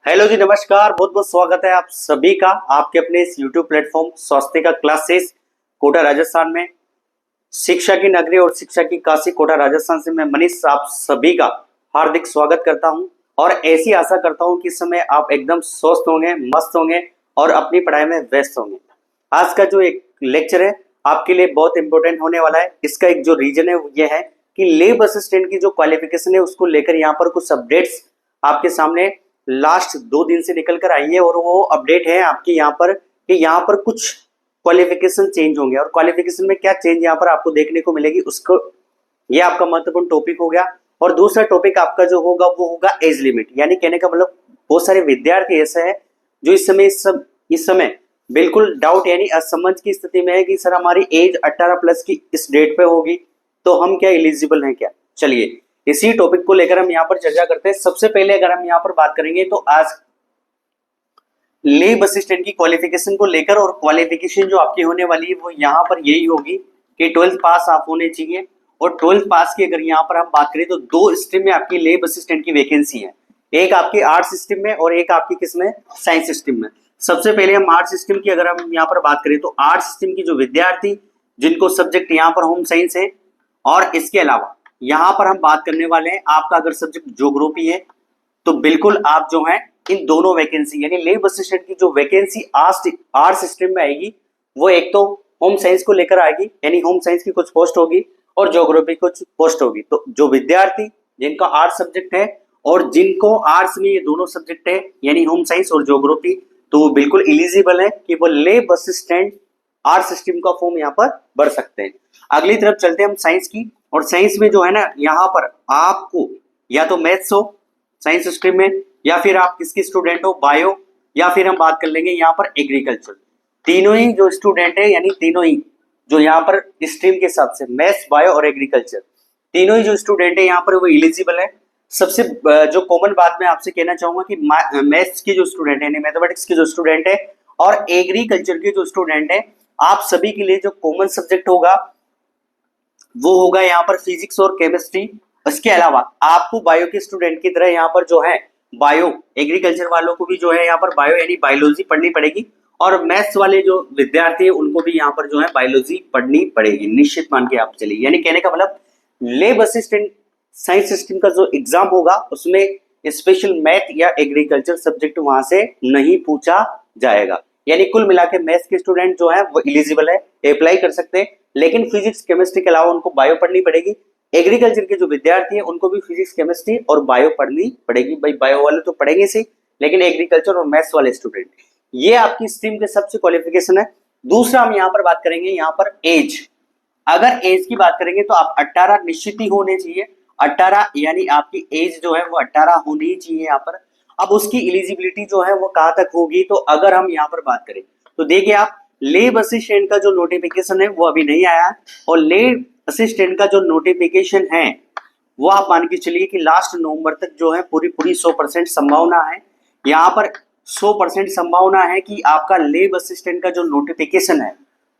Hello जी, नमस्कार। बहुत बहुत स्वागत है आप सभी का आपके अपने इस YouTube प्लेटफॉर्म स्वास्थ्य क्लासेस कोटा राजस्थान में। शिक्षा की नगरी और शिक्षा की काशी कोटा राजस्थान से मैं मनीष आप सभी का हार्दिक स्वागत करता हूं और ऐसी आशा करता हूं कि इस समय आप एकदम स्वस्थ होंगे, मस्त होंगे और अपनी पढ़ाई में व्यस्त होंगे। आज का जो एक लेक्चर है आपके लिए बहुत इंपॉर्टेंट होने वाला है। इसका एक जो रीजन है वो ये है कि लैब असिस्टेंट की जो क्वालिफिकेशन है उसको लेकर यहाँ पर कुछ अपडेट्स आपके सामने लास्ट 2 दिन से निकल कर आई है और वो अपडेट है आपके यहाँ पर कि यहाँ पर कुछ क्वालिफिकेशन चेंज होंगे और क्वालिफिकेशन में क्या चेंज यहाँ पर आपको देखने को मिलेगी उसको, ये आपका महत्वपूर्ण टॉपिक हो गया। और दूसरा टॉपिक आपका जो होगा वो होगा एज लिमिट, यानी कहने का मतलब बहुत सारे विद्यार्थी ऐसे हैं जो इस समय बिल्कुल डाउट यानी असमंज की स्थिति में है कि सर हमारी एज 18 प्लस की इस डेट पे होगी तो हम क्या एलिजिबल हैं क्या। चलिए इसी टॉपिक को लेकर हम यहाँ पर चर्चा करते हैं। सबसे पहले अगर हम यहाँ पर बात करेंगे तो आज लैब असिस्टेंट की क्वालिफिकेशन को लेकर, और क्वालिफिकेशन जो आपकी होने वाली है वो यहाँ पर यही होगी कि 12th पास आप होने चाहिए। और 12th पास की अगर यहाँ पर हम बात करें तो 2 स्ट्रीम में आपकी लैब असिस्टेंट की वैकेंसी है, एक आपकी आर्ट्स स्ट्रीम में और एक आपकी किसमें, साइंस स्ट्रीम में। सबसे पहले हम आर्ट्स स्ट्रीम की अगर हम यहाँ पर बात करें तो आर्ट्स स्ट्रीम की जो विद्यार्थी जिनको सब्जेक्ट यहाँ पर होम साइंस है, और इसके अलावा यहाँ पर हम बात करने वाले हैं आपका अगर सब्जेक्ट ज्योग्राफी है तो बिल्कुल आप जो है इन दोनों वैकेंसी यानी लैब असिस्टेंट की जो वैकेंसी आर्ट्स स्ट्रीम में आएगी वो एक तो होम साइंस को लेकर आएगी, यानी होम साइंस की कुछ पोस्ट होगी और ज्योग्राफी कुछ पोस्ट होगी। तो जो विद्यार्थी जिनका आर्ट्स सब्जेक्ट है और जिनको आर्ट्स में ये दोनों सब्जेक्ट है यानी होम साइंस और ज्योग्राफी, तो वो बिल्कुल एलिजिबल है कि वो लैब असिस्टेंट आर्ट्स स्ट्रीम का फॉर्म यहाँ पर भर सकते हैं। अगली तरफ चलते हैं हम साइंस की, और साइंस में जो है ना यहाँ पर आपको या तो मैथ्स हो साइंस स्ट्रीम में, या फिर आप किसकी स्टूडेंट हो, बायो, या फिर हम बात कर लेंगे यहाँ पर एग्रीकल्चर। तीनों ही जो स्टूडेंट है यानी तीनों ही जो यहाँ पर स्ट्रीम के हिसाब से मैथ्स, बायो और एग्रीकल्चर, तीनों ही जो स्टूडेंट है यहाँ पर वो एलिजिबल है। सबसे जो कॉमन बात मैं आपसे कहना चाहूंगा कि मैथ्स की जो स्टूडेंट है, मैथमेटिक्स की जो स्टूडेंट है और एग्रीकल्चर के जो स्टूडेंट है, आप सभी के लिए जो कॉमन सब्जेक्ट होगा वो होगा यहाँ पर फिजिक्स और केमिस्ट्री। इसके अलावा आपको बायो के स्टूडेंट की तरह यहाँ पर जो है बायो, एग्रीकल्चर वालों को भी जो है यहाँ पर बायो यानी बायोलॉजी पढ़नी पड़ेगी, और मैथ्स वाले जो विद्यार्थी है उनको भी यहाँ पर जो है बायोलॉजी पढ़नी पड़ेगी, निश्चित मान के आप चलिए। यानी कहने का मतलब लैब असिस्टेंट साइंस सिस्टम का जो एग्जाम होगा उसमें स्पेशल मैथ या एग्रीकल्चर सब्जेक्ट वहां से नहीं पूछा जाएगा। यानी कुल मिला के मैथ्स के स्टूडेंट जो है वो एलिजिबल है, अप्लाई कर सकते हैं, लेकिन फिजिक्स केमिस्ट्री के अलावा उनको बायो पढ़नी पड़ेगी। एग्रीकल्चर के जो विद्यार्थी हैं उनको भी फिजिक्स केमिस्ट्री और बायो पढ़नी पड़ेगी। भाई बायो वाले तो पढ़ेंगे सही, लेकिन एग्रीकल्चर और मैथ्स वाले स्टूडेंट, ये आपकी स्ट्रीम के सबसे क्वालिफिकेशन है। दूसरा हम यहाँ पर बात करेंगे यहाँ पर एज। अगर एज की बात करेंगे तो आप 18 निश्चित ही होने चाहिए। 18 यानी आपकी एज जो है वो 18 होनी ही चाहिए यहाँ पर। अब उसकी एलिजिबिलिटी जो है वो कहाँ तक होगी, तो अगर हम यहाँ पर बात करें तो देखिए आप लैब असिस्टेंट का जो नोटिफिकेशन है वो अभी नहीं आया, और लैब असिस्टेंट का जो नोटिफिकेशन है वो आप मान के चलिए कि लास्ट नवंबर तक जो है पूरी 100% संभावना है। यहाँ पर 100% संभावना है कि आपका लैब असिस्टेंट का जो नोटिफिकेशन है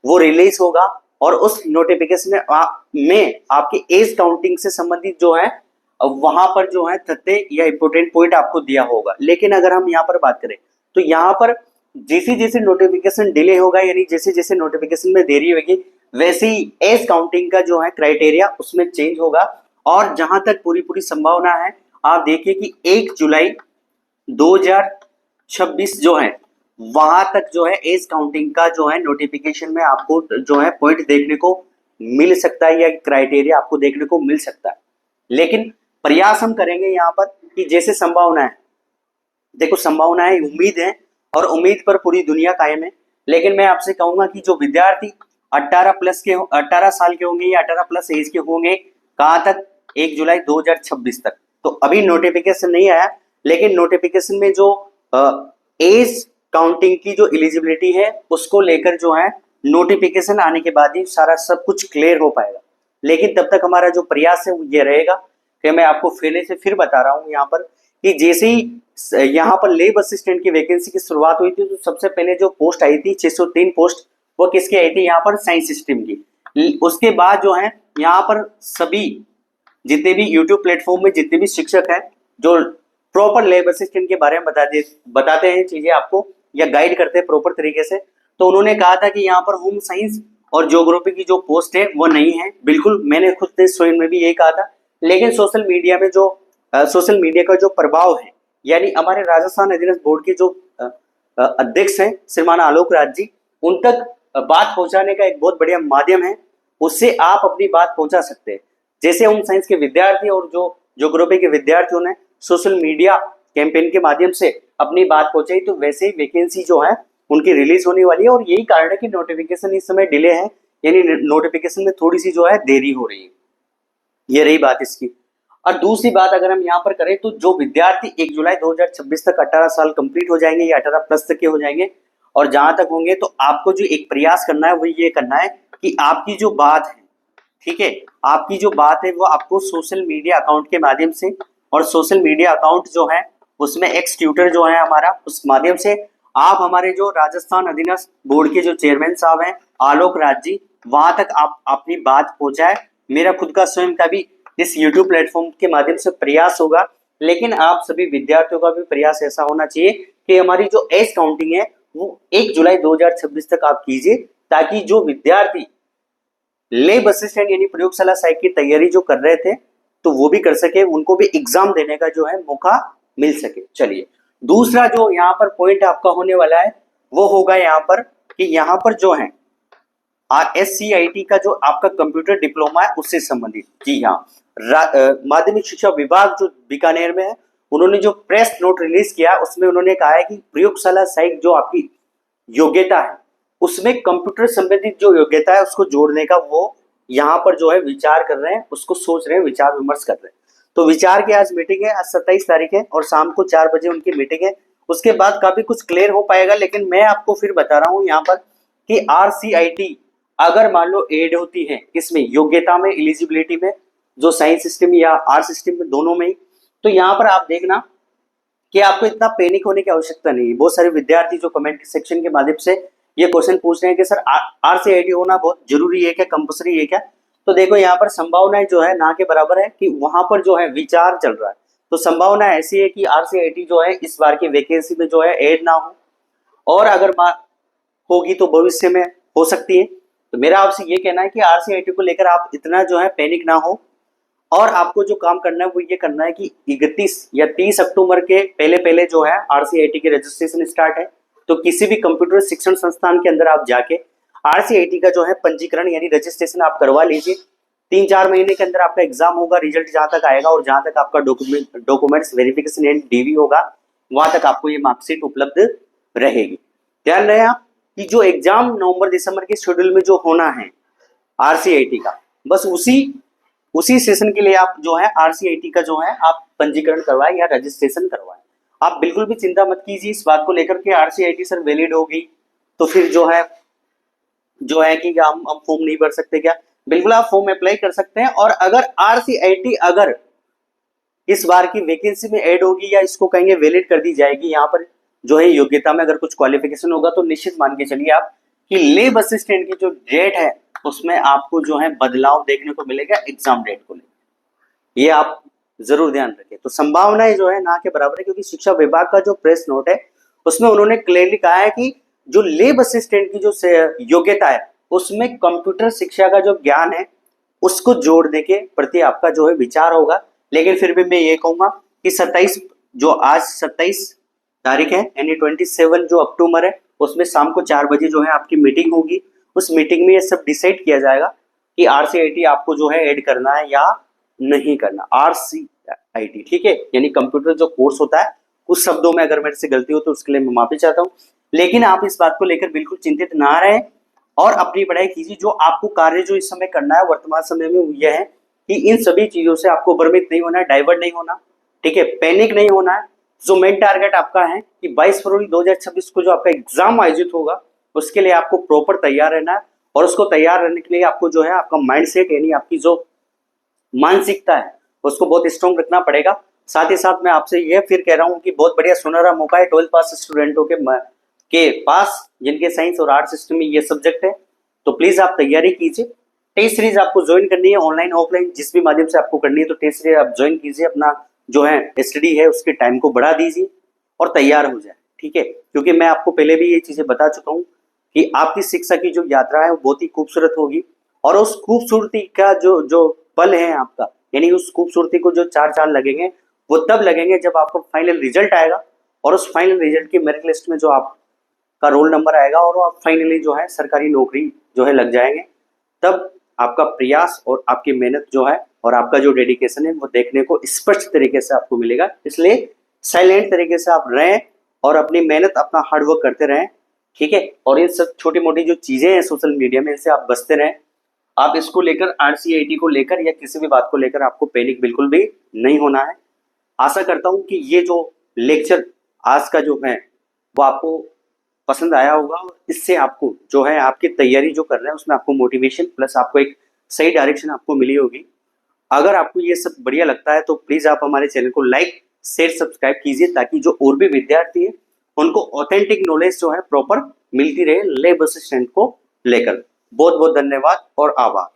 वो रिलीज होगा, और उस नोटिफिकेशन में आपकी एज काउंटिंग से संबंधित जो है वहां पर जो है तथ्य या इंपोर्टेंट पॉइंट आपको दिया होगा। लेकिन अगर हम यहाँ पर बात करें तो यहाँ पर जैसे जैसे नोटिफिकेशन डिले होगा यानी जैसे जैसे नोटिफिकेशन में देरी होगी वैसे ही एज काउंटिंग का जो है क्राइटेरिया उसमें चेंज होगा। और जहां तक पूरी पूरी संभावना है आप देखिए कि 1 जुलाई 2026 जो है वहां तक जो है एज काउंटिंग का जो है नोटिफिकेशन में आपको जो है पॉइंट देखने को मिल सकता है या क्राइटेरिया आपको देखने को मिल सकता है। लेकिन प्रयास हम करेंगे यहाँ पर कि जैसे संभावना है, देखो संभावना है, उम्मीद है, और उम्मीद पर पूरी दुनिया कायम है। लेकिन मैं आपसे कहूंगा कि जो विद्यार्थी 18 साल के होंगे या 18 प्लस एज के होंगे, कहाँ तक, 1 जुलाई 2026 तक। तो अभी नोटिफिकेशन नहीं आया, लेकिन नोटिफिकेशन में जो एज काउंटिंग की जो एलिजिबिलिटी है उसको लेकर जो है नोटिफिकेशन आने के बाद ही सारा सब कुछ क्लियर हो पाएगा। लेकिन तब तक हमारा जो प्रयास है वो ये रहेगा कि मैं आपको पहले से फिर बता रहा हूँ यहाँ पर कि जैसे ही यहाँ पर लैब असिस्टेंट की वैकेंसी की शुरुआत हुई थी तो सबसे पहले जो पोस्ट आई थी 603 पोस्ट, वो किसकी आई थी, यहाँ पर साइंस स्ट्रीम की। उसके बाद जो है यहाँ पर सभी जितने भी यूट्यूब प्लेटफॉर्म में जितने भी शिक्षक हैं जो प्रॉपर लैब असिस्टेंट के बारे में बताते हैं चीजें आपको, या गाइड करते हैं प्रॉपर तरीके से। तो उन्होंने कहा था कि यहाँ पर होम साइंस और ज्योग्राफी की जो पोस्ट है वो नहीं है, बिल्कुल मैंने खुद स्वयं में भी यही कहा था। लेकिन सोशल मीडिया का जो प्रभाव है, यानी हमारे राजस्थान अधीनस्थ बोर्ड के जो अध्यक्ष हैं श्रीमान आलोक राज जी, उन तक बात पहुंचाने का एक बहुत बढ़िया माध्यम है, उससे आप अपनी बात पहुंचा सकते हैं। जैसे होम साइंस के विद्यार्थी और जो ज्योग्राफी के विद्यार्थियों ने सोशल मीडिया कैंपेन के माध्यम से अपनी बात पहुंचाई, तो वैसे ही वैकेंसी जो है उनकी रिलीज होने वाली है। और यही कारण है कि नोटिफिकेशन इस समय डिले है, यानी नोटिफिकेशन में थोड़ी सी जो है देरी हो रही है। ये रही बात इसकी। और दूसरी बात अगर हम यहाँ पर करें तो जो विद्यार्थी 1 जुलाई 2026 तक 18 साल कंप्लीट हो जाएंगे या 18 प्लस तक के हो जाएंगे, और जहां तक होंगे, तो आपको जो एक प्रयास करना है वो ये करना है कि आपकी जो बात है, ठीक है, आपकी जो बात है वो आपको सोशल मीडिया अकाउंट के माध्यम से, और सोशल मीडिया अकाउंट जो है उसमें एक्स ट्यूटर जो है हमारा, उस माध्यम से आप हमारे जो राजस्थान अधीनस्थ बोर्ड के जो चेयरमैन साहब हैं आलोक राज जी, वहां तक आप अपनी बात पहुंचाए। मेरा खुद का स्वयं का भी इस YouTube प्लेटफॉर्म के माध्यम से प्रयास होगा, लेकिन आप सभी विद्यार्थियों का भी प्रयास ऐसा होना चाहिए कि हमारी जो एज काउंटिंग है वो 1 जुलाई 2026 तक आप कीजिए, ताकि जो विद्यार्थी लैब असिस्टेंट यानी प्रयोगशाला सहायक की तैयारी जो कर रहे थे तो वो भी कर सके, उनको भी एग्जाम देने का जो है मौका मिल सके। चलिए, दूसरा जो यहाँ पर पॉइंट आपका होने वाला है वो होगा यहाँ पर कि यहाँ पर जो है SCIT का जो आपका कंप्यूटर डिप्लोमा है उससे संबंधित, जी हाँ, माध्यमिक शिक्षा विभाग जो बीकानेर में है, उन्होंने जो प्रेस नोट रिलीज किया उसमें उन्होंने कहा है कि प्रयोगशाला सहायक जो आपकी योग्यता है उसमें कंप्यूटर संबंधित जो योग्यता है उसको जोड़ने का वो यहाँ पर जो है विचार कर रहे हैं, उसको सोच रहे हैं, विचार विमर्श कर रहे हैं। तो विचार की आज मीटिंग है, आज 27 तारीख है और शाम को 4 बजे उनकी मीटिंग है। उसके बाद काफी कुछ क्लियर हो पाएगा, लेकिन मैं आपको फिर बता रहा हूँ यहाँ पर कि RCIT अगर मान लो एड होती है इसमें योग्यता में, एलिजिबिलिटी में, जो साइंस सिस्टम या आर्ट सिस्टम में, दोनों में ही, तो यहाँ पर आप देखना कि आपको इतना पैनिक होने की आवश्यकता नहीं है। बहुत सारे विद्यार्थी जो कमेंट सेक्शन के माध्यम से ये क्वेश्चन पूछ रहे हैं कि सर RCIT होना बहुत जरूरी है क्या, कंपल्सरी है क्या? तो देखो यहाँ पर संभावनाएं जो है ना के बराबर है कि वहां पर जो है विचार चल रहा है। तो संभावना ऐसी है कि RCIT जो है इस बार की वैकेंसी में जो है ऐड ना हो, और अगर होगी तो भविष्य में हो सकती है। तो मेरा आपसे ये कहना है कि RCIT को लेकर आप इतना जो है पैनिक ना हो, और आपको जो काम करना है वो ये करना है कि 31 या 30 अक्टूबर के पहले जो है RCIT की रजिस्ट्रेशन स्टार्ट है। तो किसी भी कंप्यूटर शिक्षण संस्थान के अंदर आप जाके RCIT का जो है पंजीकरण यानी रजिस्ट्रेशन आप करवा लीजिए। 3-4 महीने के अंदर आपका एग्जाम होगा, रिजल्ट जहां तक आएगा और जहां तक आपका डॉक्यूमेंट्स वेरिफिकेशन एंड DV होगा, वहां तक आपको ये मार्कशीट उपलब्ध रहेगी। ध्यान रहे आप कि जो एग्जाम नवंबर-दिसंबर के शेड्यूल में जो होना है RCIT का, बस उसी सेशन के लिए आप जो है RCIT का जो है आप पंजीकरण करवाएं या रजिस्ट्रेशन करवाएं। आप बिल्कुल भी चिंता मत कीजिए इस बात को लेकर के RCIT सर वैलिड होगी तो फिर जो है कि हम फॉर्म नहीं भर सकते क्या? बिल्कुल आप फॉर्म अप्लाई कर सकते हैं। और अगर RCIT अगर इस बार की वैकेंसी में ऐड होगी या इसको कहेंगे वैलिड कर दी जाएगी, यहाँ पर जो है योग्यता में अगर कुछ क्वालिफिकेशन होगा, तो निश्चित मान के चलिए आप कि लैब असिस्टेंट की जो डेट है उसमें आपको जो है बदलाव देखने को मिलेगा एग्जाम डेट को लेकर। ये आप जरूर ध्यान रखें। तो संभावनाएं जो है ना के बराबर है, क्योंकि शिक्षा विभाग का जो प्रेस नोट है उसमें उन्होंने क्लियरली कहा है कि जो लैब असिस्टेंट की जो योग्यता है उसमें कंप्यूटर शिक्षा का जो ज्ञान है उसको जोड़ने के प्रति आपका जो है विचार होगा। लेकिन फिर भी मैं ये कहूंगा कि 27 तारीख है यानी 27 जो अक्टूबर है उसमें शाम को 4 बजे जो है आपकी मीटिंग होगी। उस मीटिंग में ये सब डिसाइड किया जाएगा कि RCIT आपको जो है ऐड करना है या नहीं करना। RCIT, ठीक है, यानी कंप्यूटर जो कोर्स होता है, कुछ शब्दों में अगर मेरे से गलती हो तो उसके लिए मैं माफी चाहता हूँ, लेकिन आप इस बात को लेकर बिल्कुल चिंतित ना रहें और अपनी पढ़ाई कीजिए। जो आपको कार्य जो इस समय करना है वर्तमान समय में यह है कि इन सभी चीजों से आपको भ्रमित नहीं होना है, डाइवर्ट नहीं होना, ठीक है, पैनिक नहीं होना है। जो मेन टारगेट आपका है कि 22 फरवरी 2026 को जो आपका एग्जाम आयोजित होगा उसके लिए आपको प्रॉपर तैयार रहना है, और उसको तैयार रहने के लिए आपको जो है आपका माइंडसेट यानी आपकी जो मानसिकता है उसको बहुत स्ट्रॉन्ग रखना पड़ेगा। साथ ही साथ मैं आपसे यह फिर कह रहा हूँ कि बहुत बढ़िया सुनहरा मौका है 12th पास स्टूडेंटों के पास जिनके साइंस और आर्ट सिस्टम में ये सब्जेक्ट है, तो प्लीज आप तैयारी कीजिए। टेस्ट सीरीज आपको ज्वाइन करनी है, ऑनलाइन ऑफलाइन जिस भी माध्यम से आपको करनी है, तो टेस्ट सीरीज आप ज्वाइन कीजिए, अपना जो है स्टडी है उसके टाइम को बढ़ा दीजिए और तैयार हो जाए, ठीक है। क्योंकि मैं आपको पहले भी ये चीजें बता चुका हूँ कि आपकी शिक्षा की जो यात्रा है वो बहुत ही खूबसूरत होगी, और उस खूबसूरती का जो जो पल है आपका, यानी उस खूबसूरती को जो 4 साल लगेंगे वो तब लगेंगे जब आपका फाइनल रिजल्ट आएगा, और उस फाइनल रिजल्ट की मेरिट लिस्ट में जो आपका रोल नंबर आएगा और आप फाइनली जो है सरकारी नौकरी जो है लग जाएंगे। तब आपका प्रयास और आपकी मेहनत जो है और आपका जो डेडिकेशन है वो देखने को स्पष्ट तरीके से आपको मिलेगा। इसलिए साइलेंट तरीके से आप रहें और अपनी मेहनत अपना हार्डवर्क करते रहें, ठीक है। और ये सब छोटी मोटी जो चीजें हैं सोशल मीडिया में, इनसे आप बचते रहें। आप इसको लेकर RCIT को लेकर या किसी भी बात को लेकर आपको पैनिक बिल्कुल भी नहीं होना है। आशा करता हूँ कि ये जो लेक्चर आज का जो है वो आपको पसंद आया होगा, और इससे आपको जो है आपकी तैयारी जो कर रहे हैं उसमें आपको मोटिवेशन प्लस आपको एक सही डायरेक्शन आपको मिली होगी। अगर आपको ये सब बढ़िया लगता है तो प्लीज आप हमारे चैनल को लाइक शेयर सब्सक्राइब कीजिए, ताकि जो और भी विद्यार्थी है उनको ऑथेंटिक नॉलेज जो है प्रॉपर मिलती रहे लेब असिस्टेंट को लेकर। बहुत बहुत धन्यवाद और आभार।